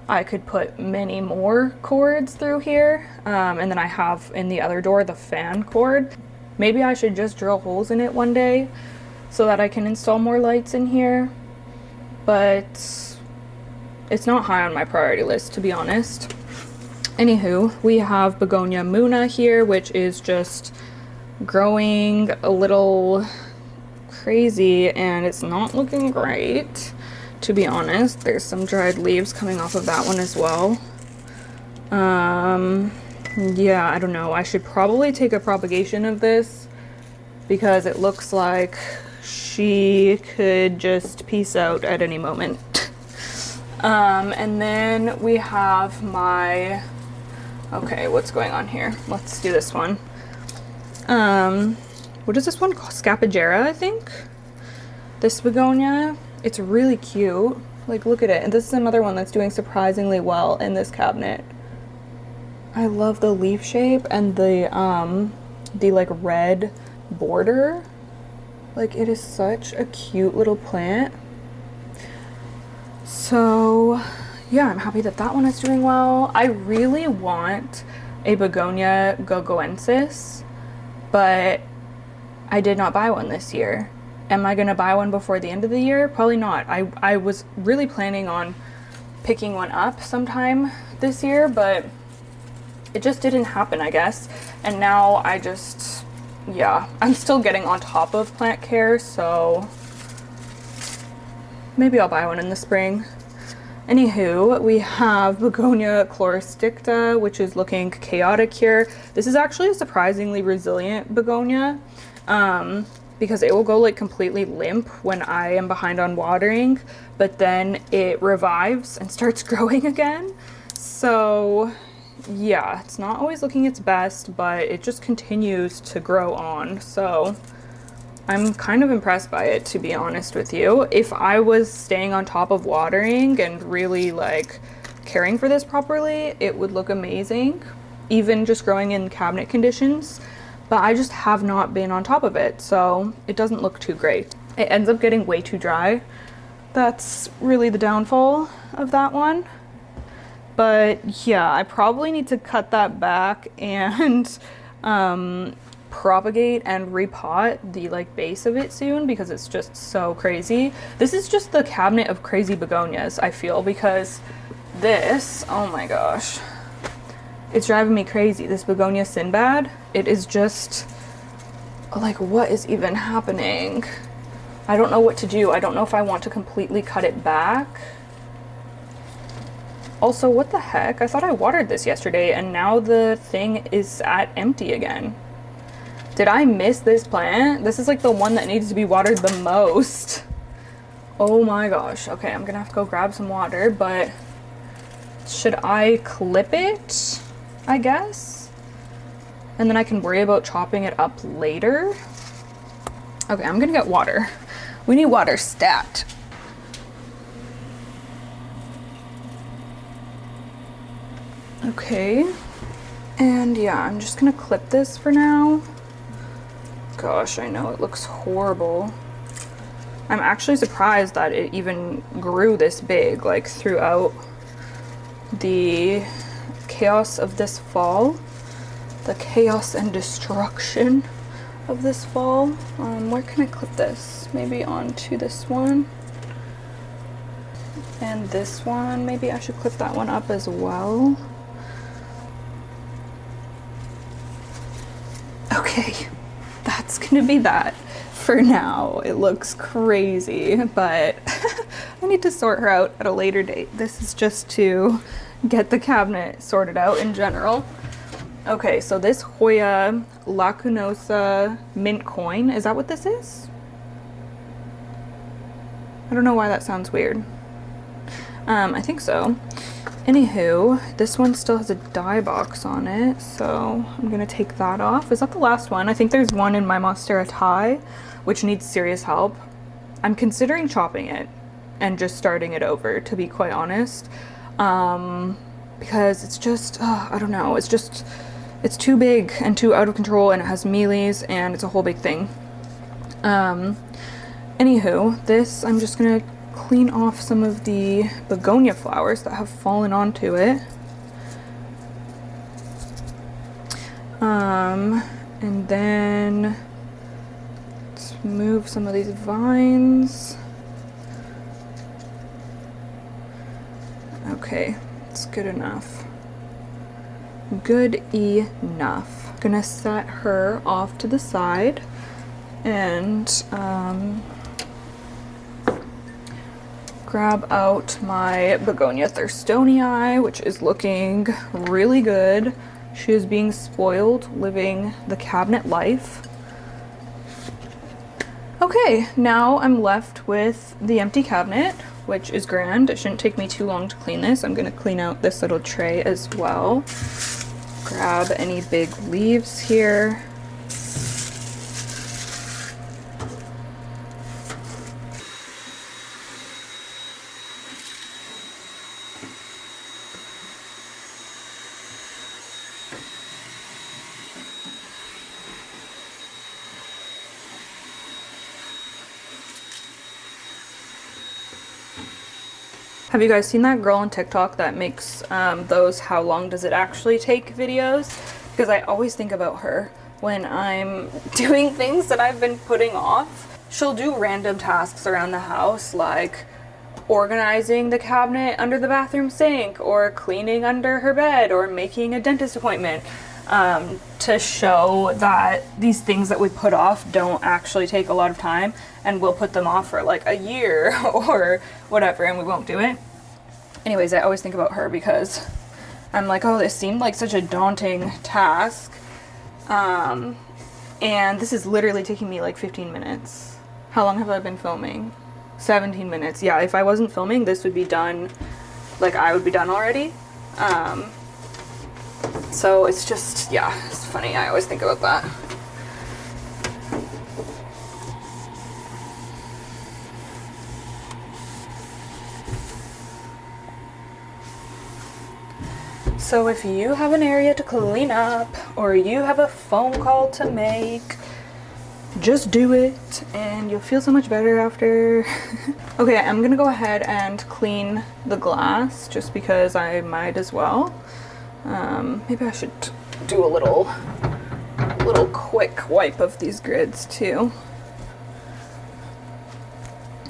Speaker 1: I could put many more cords through here. And then I have in the other door the fan cord. Maybe I should just drill holes in it one day so that I can install more lights in here. But it's not high on my priority list, to be honest. Anywho, we have Begonia Muna here, which is just growing a little crazy and it's not looking great, to be honest. There's some dried leaves coming off of that one as well. Yeah, I don't know. I should probably take a propagation of this because it looks like she could just peace out at any moment. And then we have my, okay, what's going on here? Let's do this one. What is this one called? Scapagera, I think. This begonia, it's really cute. Like, look at it. And this is another one that's doing surprisingly well in this cabinet. I love the leaf shape and the like red border. Like, it is such a cute little plant. So yeah, I'm happy that that one is doing well. I really want a Begonia gogoensis, but I did not buy one this year. Am I gonna buy one before the end of the year? Probably not. I was really planning on picking one up sometime this year, but it just didn't happen, I guess. And now I just, yeah, I'm still getting on top of plant care, so maybe I'll buy one in the spring. Anywho, we have Begonia chloristicta, which is looking chaotic here. This is actually a surprisingly resilient begonia, because it will go like completely limp when I am behind on watering, but then it revives and starts growing again. So yeah, it's not always looking its best, but it just continues to grow on. So I'm kind of impressed by it, to be honest with you. If I was staying on top of watering and really like caring for this properly, it would look amazing, even just growing in cabinet conditions. But I just have not been on top of it, so it doesn't look too great. It ends up getting way too dry. That's really the downfall of that one. But yeah, I probably need to cut that back and propagate and repot the like base of it soon, because it's just so crazy. This is just the cabinet of crazy begonias, I feel, because this, oh my gosh, it's driving me crazy. This Begonia Sinbad, it is just like, what is even happening? I don't know what to do. I don't know if I want to completely cut it back. Also, what the heck? I thought I watered this yesterday and now the thing is at empty again. Did I miss this plant? This is like the one that needs to be watered the most. Oh my gosh. Okay, I'm gonna have to go grab some water, but should I clip it, I guess? And then I can worry about chopping it up later. Okay, I'm gonna get water. We need water stat. Okay, and yeah, I'm just gonna clip this for now. Gosh, I know it looks horrible. I'm actually surprised that it even grew this big, like throughout the chaos of this fall. The chaos and destruction of this fall. Where can I clip this? Maybe onto this one. And this one, maybe I should clip that one up as well. Okay, that's gonna be that for now. It looks crazy, but I need to sort her out at a later date. This is just to get the cabinet sorted out in general. Okay, so this Hoya Lacunosa mint coin, is that what this is? I don't know why that sounds weird. I think so. Anywho, this one still has a dye box on it, so I'm gonna take that off. Is that the last one? I think there's one in my Monstera tie, which needs serious help. I'm considering chopping it and just starting it over, to be quite honest. Because it's just, I don't know, it's too big and too out of control, and it has mealies, and it's a whole big thing. Anywho, this, I'm just gonna clean off some of the begonia flowers that have fallen onto it. And then let's move some of these vines. Okay, it's good enough. Good enough. Gonna set her off to the side and grab out my begonia thurstonii, which is looking really good. She is being spoiled, living the cabinet life. Okay, now I'm left with the empty cabinet, which is grand. It shouldn't take me too long to clean this. I'm gonna clean out this little tray as well. Grab any big leaves here. Have you guys seen that girl on TikTok that makes those how long does it actually take videos? Because I always think about her when I'm doing things that I've been putting off. She'll do random tasks around the house, like organizing the cabinet under the bathroom sink, or cleaning under her bed, or making a dentist appointment, to show that these things that we put off don't actually take a lot of time, and we'll put them off for like a year or whatever, and we won't do it. Anyways, I always think about her because I'm like, oh, this seemed like such a daunting task. And this is literally taking me like 15 minutes. How long have I been filming? 17 minutes. Yeah, if I wasn't filming, this would be done, like I would be done already. So it's just, yeah, it's funny. I always think about that. So if you have an area to clean up, or you have a phone call to make, just do it and you'll feel so much better after. Okay, I'm gonna go ahead and clean the glass just because I might as well. Maybe I should do a little quick wipe of these grids too.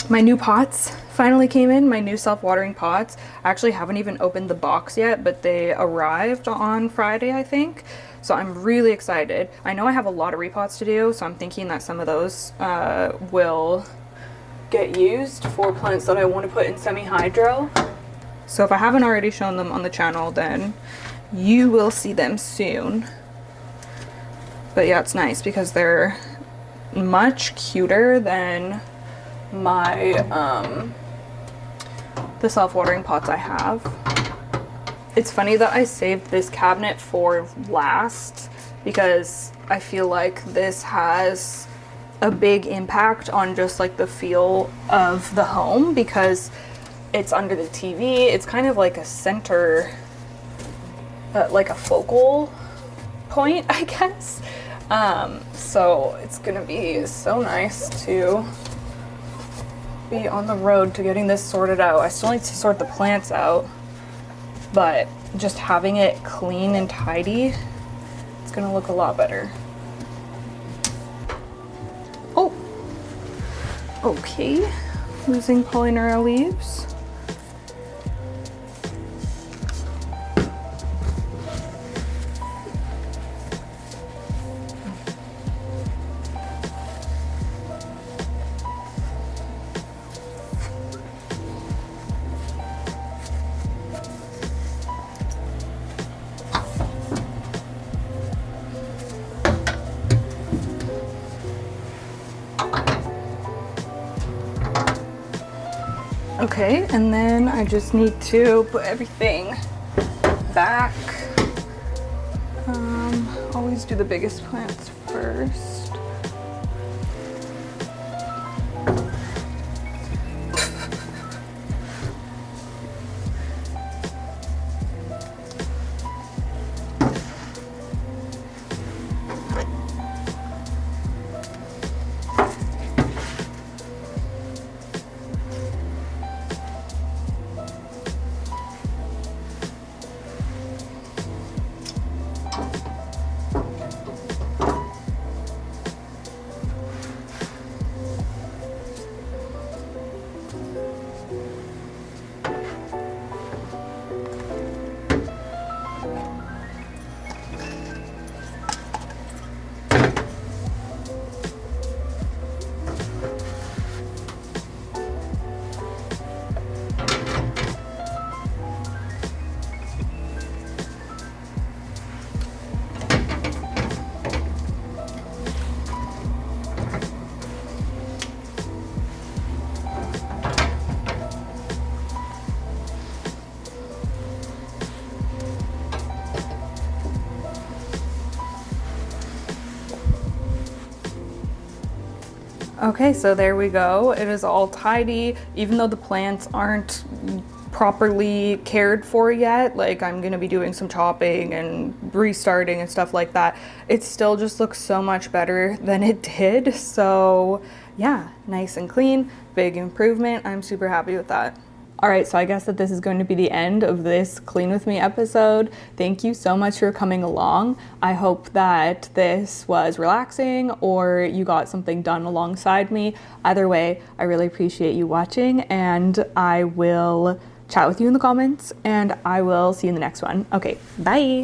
Speaker 1: My new pots finally came in, my new self-watering pots. I actually haven't even opened the box yet, but they arrived on Friday, I think. So I'm really excited. I know I have a lot of repots to do, so I'm thinking that some of those will get used for plants that I want to put in semi-hydro. So if I haven't already shown them on the channel, then you will see them soon. But yeah, it's nice because they're much cuter than my the self-watering pots I have. It's funny that I saved this cabinet for last because I feel like this has a big impact on just like the feel of the home because it's under the TV. It's kind of like a center, like a focal point, I guess. So it's gonna be so nice to be on the road to getting this sorted out. I still need to sort the plants out, but just having it clean and tidy, it's gonna look a lot better. Oh, okay. Losing polyneural leaves. Okay, and then I just need to put everything back. Always do the biggest plants first. Okay, so there we go. It is all tidy, even though the plants aren't properly cared for yet. Like, I'm gonna be doing some chopping and restarting and stuff like that. It still just looks so much better than it did. So yeah, nice and clean, big improvement. I'm super happy with that. All right, so I guess that this is going to be the end of this Clean With Me episode. Thank you so much for coming along. I hope that this was relaxing or you got something done alongside me. Either way, I really appreciate you watching, and I will chat with you in the comments, and I will see you in the next one. Okay, bye.